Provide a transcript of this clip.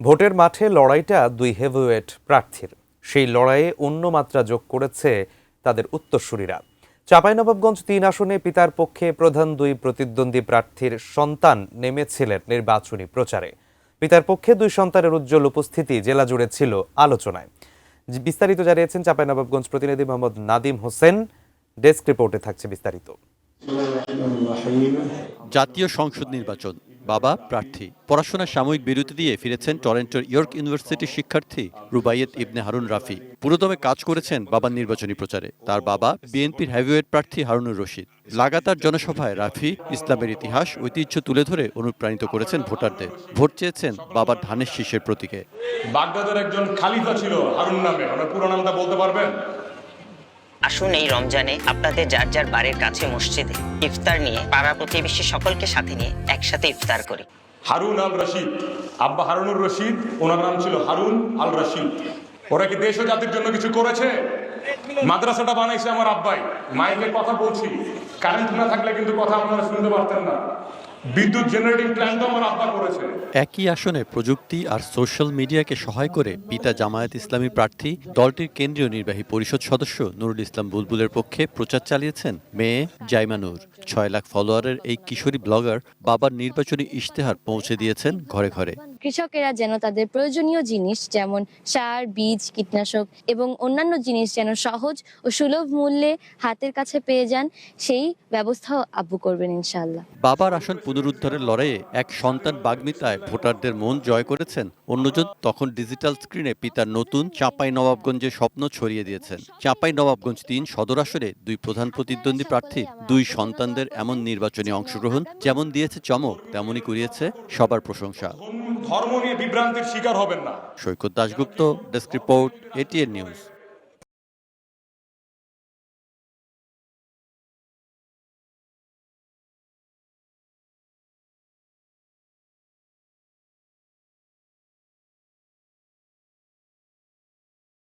ভোটের মাঠে লড়াইটা দুই হেভিওয়েট প্রার্থীর। সেই লড়াইয়ে অন্য মাত্রা যোগ করেছে তাদের উত্তরসূরিরা। চাঁপাইনবাবগঞ্জ ৩ আসনে পিতার পক্ষে প্রধান দুই প্রতিদ্বন্দ্বী প্রার্থীর সন্তান নেমেছিলেন নির্বাচনী প্রচারে। পিতার পক্ষে দুই সন্তানের উজ্জ্বল উপস্থিতি জেলা জুড়ে ছিল আলোচনায়। বিস্তারিত জানিয়েছেন চাঁপাইনবাবগঞ্জ প্রতিনিধি মোহাম্মদ নাদিম হোসেন। ডেস্ক রিপোর্টে থাকছে বিস্তারিত। জাতীয় সংসদ নির্বাচন, বাবা প্রার্থী। পড়াশোনার সাময়িক বিরতি দিয়ে ফিরেছেন টরন্টোর ইয়র্ক ইউনিভার্সিটির শিক্ষার্থী রুবাইয়েত ইবনে হারুন রাফি। পুরোদমে কাজ করেছেন বাবার নির্বাচনী প্রচারে। তার বাবা বিএনপির হেভিওয়েট প্রার্থী হারুনুর রশিদ। লাগাতার জনসভায় রাফি ইসলামের ইতিহাস ঐতিহ্য তুলে ধরে অনুপ্রাণিত করেছেন ভোটারদের। ভোট চেয়েছেন বাবার ধানের শীষের প্রতীকে। বাগদাদের একজন খালিফা ছিল হারুন নামে, ওনার পুরো নামটা বলতে পারবেন? আসুন এই রমজানে আপনাদের যার যার বাড়ির কাছে মসজিদে ইফতার নিয়ে পাড়া প্রতিবেশী সকলকে সাথে নিয়ে একসাথে ইফতার করি। হারুন আল রশিদ, আব্বা হারুনুর রশিদ, ওনার নাম ছিল হারুন আল রশিদ। ওরা কি দেশ ও জাতির জন্য কিছু করেছে? মাদ্রাসাটা বানাইছে আমার আব্বাই। মাইকে কথা বলছি, কারেন্ট না থাকলে কিন্তু কথা আপনারা শুনতে পারতেন না। বিদ্যুৎ জেনারেটিং প্ল্যান্টও আমার আব্বা করেছে। একই আসনে প্রযুক্তি আর সোশ্যাল মিডিয়াকে সহায় করে পিতা জামায়াত ইসলামী প্রার্থী দলটির কেন্দ্রীয় নির্বাহী পরিষদ সদস্য নুরুল ইসলাম বুলবুলের পক্ষে প্রচার চালিয়েছেন মেয়ে জাইমা নূর। ৬ লাখ ফলোয়ারের এই কিশোরী ব্লগার বাবার নির্বাচনী ইশতেহার পৌঁছে দিয়েছেন ঘরে ঘরে। কৃষকেরা যেন তাদের প্রয়োজনীয় জিনিস যেমন সার, বীজ, কীটনাশক এবং অন্যান্য জিনিস যেন সহজ ও সুলভ মূল্যে হাতের কাছে পেয়ে যান, সেই ব্যবস্থাও আব্বু করবেন ইনশাআল্লাহ। বাবার আসন পুনরুদ্ধারের লড়াইয়ে এক সন্তান বাগ্মিতায় ভোটারদের মন জয় করেছেন, অন্যজন তখন ডিজিটাল স্ক্রিনে পিতার নতুন চাঁপাইনবাবগঞ্জের স্বপ্ন ছড়িয়ে দিয়েছেন। চাঁপাইনবাবগঞ্জ ৩ সদর আসনে দুই প্রধান প্রতিদ্বন্দ্বী প্রার্থী দুই সন্তানদের এমন নির্বাচনী অংশগ্রহণ যেমন দিয়েছে চমক, তেমনই কুড়িয়েছে সবার প্রশংসা। ধর্ম নিয়ে বিভ্রান্তির শিকার হবেন না। Saikat Dasgupta, desk report, ATN news.